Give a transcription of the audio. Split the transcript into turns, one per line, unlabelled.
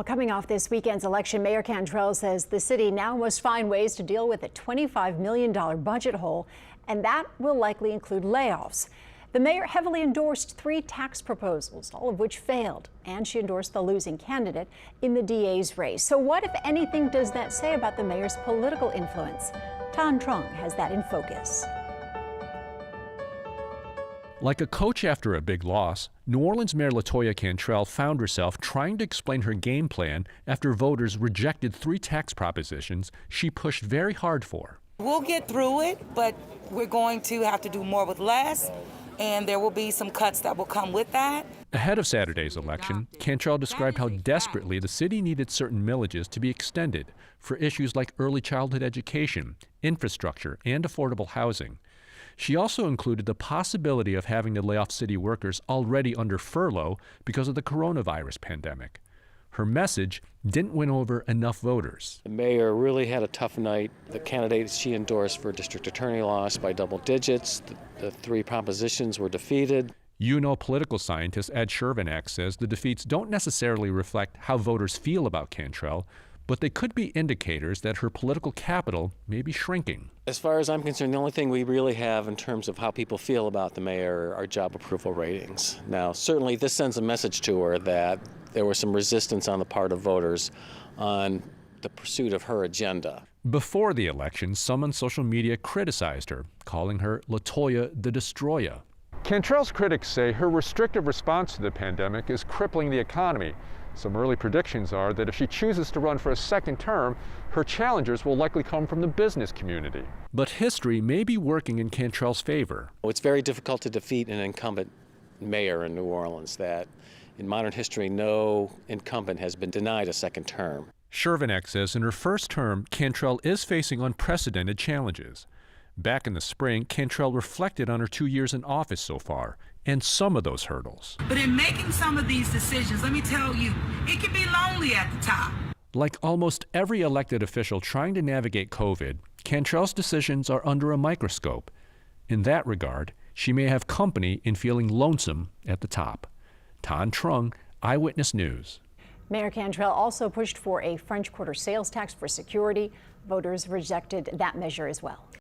Well, coming off this weekend's election, Mayor Cantrell says the city now must find ways to deal with a $25 million budget hole, and that will likely include layoffs. The mayor heavily endorsed 3 tax proposals, all of which failed, and she endorsed the losing candidate in the DA's race. So what, if anything, does that say about the mayor's political influence? Tan Trung has that in focus.
Like a coach after a big loss, New Orleans Mayor LaToya Cantrell found herself trying to explain her game plan after voters rejected 3 tax propositions she pushed very hard for.
We'll get through it, but we're going to have to do more with less, and there will be some cuts that will come with that.
Ahead of Saturday's election, Cantrell described how desperately the city needed certain millages to be extended for issues like early childhood education, infrastructure, and affordable housing. She also included the possibility of having to lay off city workers already under furlough because of the coronavirus pandemic. Her message didn't win over enough voters.
The mayor really had a tough night. The candidates she endorsed for district attorney lost by double digits. The 3 propositions were defeated.
Political scientist Ed Shervinack says the defeats don't necessarily reflect how voters feel about Cantrell, but they could be indicators that her political capital may be shrinking.
As far as I'm concerned, the only thing we really have in terms of how people feel about the mayor are job approval ratings. Now, certainly this sends a message to her that there was some resistance on the part of voters on the pursuit of her agenda.
Before the election, some on social media criticized her, calling her LaToya the Destroyer.
Cantrell's critics say her restrictive response to the pandemic is crippling the economy. Some early predictions are that if she chooses to run for a second term, her challengers will likely come from the business community.
But history may be working in Cantrell's favor.
It's very difficult to defeat an incumbent mayor in New Orleans. That in modern history, no incumbent has been denied a second term.
Shervinack says in her first term, Cantrell is facing unprecedented challenges. Back in the spring, Cantrell reflected on her 2 years in office so far and some of those hurdles.
But in making some of these decisions, let me tell you, it can be lonely at the top.
Like almost every elected official trying to navigate COVID, Cantrell's decisions are under a microscope. In that regard, she may have company in feeling lonesome at the top. Tan Trung, Eyewitness News.
Mayor Cantrell also pushed for a French Quarter sales tax for security. Voters rejected that measure as well.